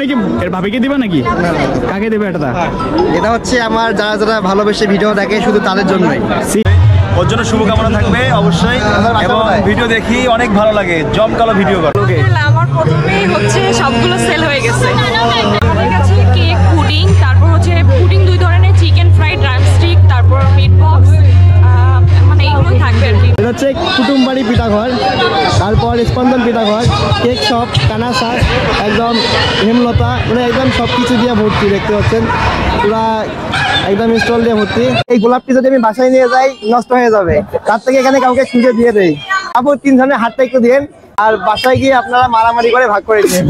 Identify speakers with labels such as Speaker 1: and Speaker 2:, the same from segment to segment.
Speaker 1: এটা কি এর ভাবিকে দিবা নাকি? কাকে দেবে এটা?
Speaker 2: এটা হচ্ছে আমার যারা যারা ভালোবেসে ভিডিও দেখে শুধু তাদের জন্যই।
Speaker 3: ওর জন্য শুভকামনা থাকবে অবশ্যই, এবং ভিডিও দেখি অনেক ভালো লাগে, জমকালো ভিডিও করে।
Speaker 4: আমার প্রথমেই হচ্ছে সবগুলো সেল হয়ে গেছে। আমাদের কাছে কেক, পুডিং, তারপর হচ্ছে পুডিং 2 ধরনের, চিকেন ফ্রাই, ড্রাম স্টিক, তারপর মিট বক্স, মানে এইগুলোই থাকবে আর কি।
Speaker 2: এটা হচ্ছে কুটুমবাড়ি পিঠাঘর, তারপর স্পন্দন পিঠাঘর, কেক শপ, কানাসা, একদম হেমলতা, মানে একদম সব কিছু দিয়ে ভর্তি দেখতে পাচ্ছেন, পুরা একদম স্টল দিয়ে ভর্তি। এই গোলাপটি যদি আমি বাসায় নিয়ে যাই নষ্ট হয়ে যাবে, তার থেকে এখানে কাউকে খুঁজে দিয়ে দেই। আপু 3 জনের হাতটা একটু দিন, আর বাসায় গিয়ে আপনারা মারামারি করে ভাগ করে দিন।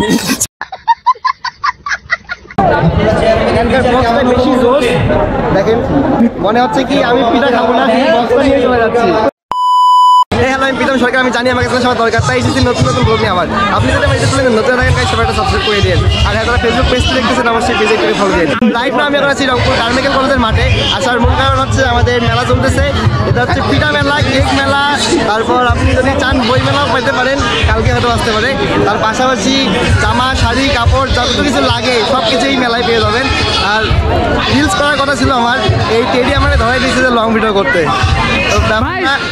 Speaker 2: দেখেন মনে হচ্ছে কি আমি পিঠা খাবো না, বক্সটা নিয়ে চলে যাচ্ছি। হ্যালো, আমি প্রীতম সরকার। আমি জানি আমার কাছে সবার দরকার, তাই এসেছি নতুন নতুন ব্লগ নিয়ে। আবার আপনি যদি আমার ইউটিউব নতুন থাকেন সবাই একটা সাবস্ক্রাইব করে দিন, আর যারা ফেসবুক পেজটি দেখতেছেন অবশ্যই পেজে করে ফলো দিন। লাইভ না আমি এখন আছি রংপুর কারমেকেল কলেজের মাঠে। আসার মূল কারণ হচ্ছে আমাদের মেলা চলতেছে, এটা হচ্ছে পিঠা মেলা, কেক মেলা, তারপর আপনি যদি চান বই মেলাও পেতে পারেন, কালকে হয়তো আসতে পারে। তার পাশাপাশি জামা, শাড়ি, কাপড় যত কিছু লাগে সব কিছুই মেলায় পেয়ে যাবেন। আর রিলস করার কথা ছিল আমার, এই টেডি আমার ধরাই দিয়েছে যে লং ভিডিও করতে।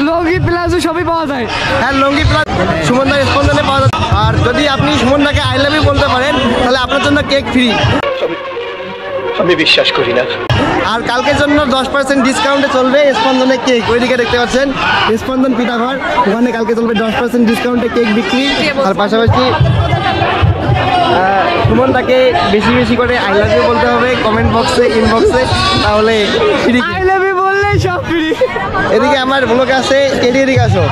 Speaker 1: লঙ্গি প্লাজো সবই পাওয়া যায়।
Speaker 2: হ্যাঁ, লঙ্গি প্লাস সুমনদার স্পন্দনে পাওয়া যাচ্ছে। আর যদি আপনি সুমনদাকে আই লাভ ইউ বলতে পারেন তাহলে আপনার জন্য কেক ফ্রি।
Speaker 3: আমি বিশ্বাস করি না।
Speaker 2: আর কালকের জন্য 10% ডিসকাউন্টে চলবে স্পন্দনে কেক, ওইদিকে দেখতে পাচ্ছেন স্পন্দন পিঠাঘর, ওখানে কালকে চলবে 10% ডিসকাউন্টে কেক বিক্রি। আর পাশাপাশি সুমনদাকে বেশি বেশি করে আই লাভ ইউ বলতে হবে কমেন্ট বক্সে, ইনবক্সে, তাহলে ফ্রি।
Speaker 1: আই লাভ ইউ বললেই সব ফ্রি।
Speaker 2: এদিকে আমার ব্লগে আছে টেডি, এদিকে আসো।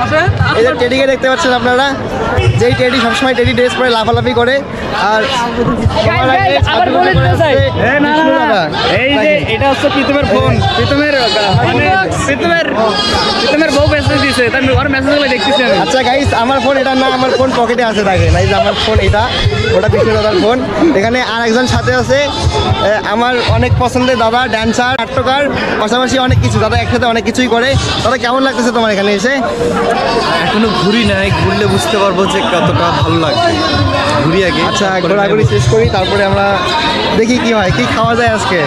Speaker 2: এই যে টেডিকে দেখতে পাচ্ছেন আপনারা, যেই টেডি সবসময় টেডি ড্রেস পরে লাফালাফি করে। আর
Speaker 1: এই যে এটা হচ্ছে প্রীতমের ফোন, প্রীতমের বউ মেসেজ দিয়েছে, তার ওর মেসেজগুলো দেখতেছি আমি।
Speaker 2: আচ্ছা গাইস, আমার ফোন এটা না, আমার ফোন পকেটে আছে, দেখেন এই যে আমার ফোন এটা, ওটা বিষ্ণু দাদার ফোন। এখানে আর একজন সাথে আছে আমার অনেক পছন্দের দাদা, ড্যান্সার, নাট্যকার, পাশাপাশি অনেক কিছু। দাদা একসাথে অনেক কিছুই করে। দাদা কেমন লাগতেছে তোমার এখানে এসে?
Speaker 3: এখনো ঘুরি নাই, ঘুরলে বুঝতে পারবো যে কতটা ভালো লাগবে। ঘুরি আগে।
Speaker 2: আচ্ছা, ঘোরাঘুরি শেষ করি, তারপরে আমরা দেখি কি হয়, কি খাওয়া যায় আজকে।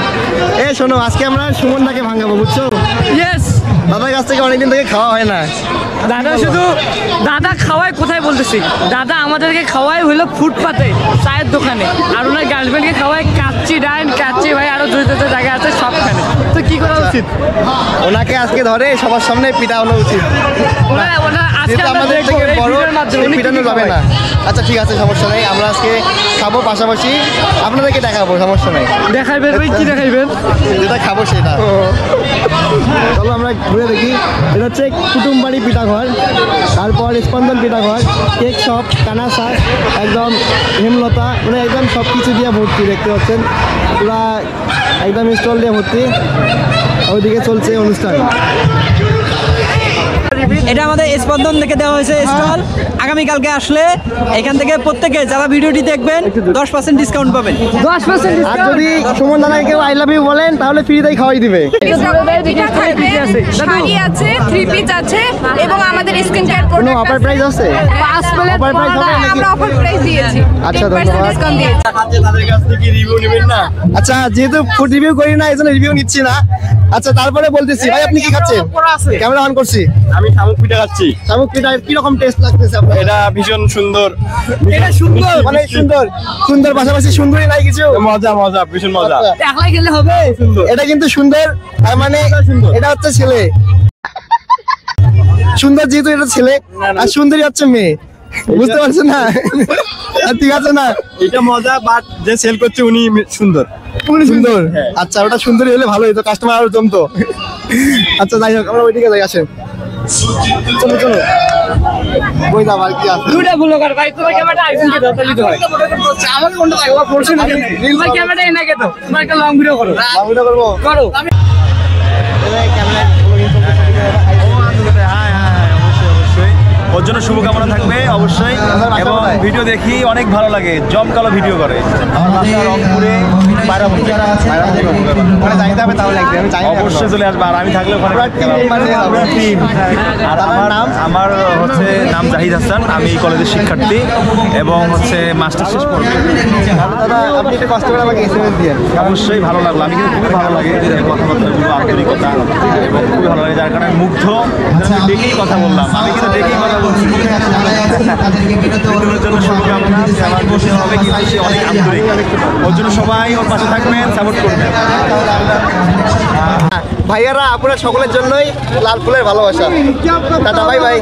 Speaker 2: শোনো, আজকে আমরা সুমনদাকে ভাঙাবো, বুঝছো?
Speaker 1: ইয়েস।
Speaker 2: দাদার কাছ থেকে অনেকদিন থেকে খাওয়া হয় না।
Speaker 1: দাদা শুধু দাদা খাওয়ায় কোথায় বলতেছি, দাদা আমাদেরকে খাওয়ায় হলো ফুটপাতে চায়ের দোকানে, আর ওনার গার্লফ্রেন্ডকে খাওয়ায় কাচ্চি ডাইন, কাচ্চি ভাই, আরো দুই দুটো জায়গা আছে সবখানে। তো কি করা উচিত?
Speaker 2: ওনাকে আজকে ধরে সবার সামনে পিটানো উচিত। আমাদের থেকে বড় পিটানো যাবে না। আচ্ছা ঠিক আছে, সমস্যা নেই, আমরা আজকে খাবো, পাশাপাশি আপনাদেরকে দেখাবো, সমস্যা নেই।
Speaker 1: দেখাইবেন ভাই, কি দেখাইবেন?
Speaker 2: যেটা খাবো সেটা। চলো আমরা ঘুরে দেখি। এটা হচ্ছে কুটুমবাড়ি পিঠাঘর, তারপর স্পন্দন পিঠাঘর, কেক শপ, কানাসা, একদম হেমলতা, মানে একদম সব কিছু দিয়ে ভর্তি দেখতে পাচ্ছেন, পুরা একদম স্টল দিয়ে ভর্তি। ওইদিকে চলছে অনুষ্ঠান।
Speaker 5: এটা আমাদের স্পন্দন থেকে দেওয়া হয়েছে স্টল। আগামীকালকে আসলে এখান থেকে প্রত্যেকে যারা ভিডিওটি দেখবেন 10% ডিসকাউন্ট পাবেন।
Speaker 1: 10%।
Speaker 2: আর যদি সুমন দাদাকে কেউ আই লাভ ইউ বলেন তাহলে ফ্রিতেই খাওয়াই দিবে।
Speaker 4: শাড়ি আছে, 3 পিস আছে, এবং আমাদের স্কিন কেয়ার
Speaker 2: কোনো
Speaker 4: প্রোডাক্ট
Speaker 2: অফার প্রাইস আছে?
Speaker 4: অফার প্রাইস আমরা অফার প্রাইস দিয়েছি।
Speaker 2: আচ্ছা,
Speaker 4: 10% ডিসকাউন্ট দিয়েছি।
Speaker 3: তাদের কাছ থেকে রিভিউ নেবেন না?
Speaker 2: আচ্ছা, যেহেতু ফুড রিভিউ করি না, এজন্য রিভিউ নিচ্ছি না। আচ্ছা, তারপরে বলতেছি, ভাই আপনি কি খাচ্ছেন? ক্যামেরা অন করছি।
Speaker 3: আমি শামুক পিঠা খাচ্ছি।
Speaker 2: শামুক পিঠা কি রকম টেস্ট লাগতেছে আপনার?
Speaker 3: এটা ভীষণ সুন্দর।
Speaker 2: এটা সুন্দর, মানে সুন্দর সুন্দর, পাশাপাশি সুন্দরই নাই কিছু।
Speaker 3: মজা মজা, ভীষণ মজা।
Speaker 1: একলাই গেলে হবে?
Speaker 2: এটা কিন্তু সুন্দর, তার মানে এটা হচ্ছে ছেলে। সুন্দর যেহেতু এটা ছেলে, আর সুন্দরী হচ্ছে মেয়ে, বুঝতে পারছেন না? ঠিক আছে না?
Speaker 3: এটা মজা, বাট যে সেল করছে উনি সুন্দর।
Speaker 2: সুন্দর, আচ্ছা, ওটা সুন্দরী হলে ভালো হতো, কাস্টমার আরো জমতো। আচ্ছা যাই হোক, আমরা ওইদিকে যাই, আসেন। চলো চলো, বই দাও আর কি আছে।
Speaker 1: দুটো ব্লগার ভাই, তোমার ক্যামেরাটা আইফোন কে দাও, তাহলে তো হয়। আমার কোনটা লাগবে? পড়ছে না কেন? তোমার ক্যামেরাটা এনে কে দাও, তোমার একটা লং ভিডিও করো।
Speaker 2: লং ভিডিও করব,
Speaker 1: করো।
Speaker 2: এই ক্যামেরা
Speaker 3: হ্যাঁ, অবশ্যই অবশ্যই। ওর জন্য শুভকামনা থাকবে অবশ্যই। এবং ভিডিও দেখি অনেক ভালো লাগে, জমকালো ভিডিও করে। আমার বাসা রংপুরে পায়রাবন্দি।
Speaker 2: ওখানে যাইতে হবে তাহলে একদিন, আমি জানি না
Speaker 3: অবশ্যই চলে আসবে, আর আমি থাকলে ওখানে টিম। আর আমার হচ্ছে নাম জাহিদ হাসান, আমি এই কলেজের শিক্ষার্থী এবং হচ্ছে মাস্টার শেষ করব।
Speaker 2: দাদা আপনি একটু কষ্ট করে আমাকে এসএমএস দিয়েন।
Speaker 3: অবশ্যই ভালো লাগলো, আমি কিন্তু খুবই ভালো লাগে কথাবার্তাগুলো, আন্তরিকতা এবং খুবই ভালো লাগে, যার কারণে আমি মুগ্ধ। আমি ডেকেই কথা বললাম, আমি কিন্তু ডেকেই কথা বলছি। ভিডিওর জন্য শুভকামনা, সে আমার বসে হবে কিন্তু সে অনেক আন্তরিক। ওর জন্য সবাই ওর পাশে থাকবেন, সাপোর্ট করবেন।
Speaker 2: ভাইয়ারা আপনারা সকলের জন্যই লাল ফুলের ভালোবাসা। Tata, bye bye.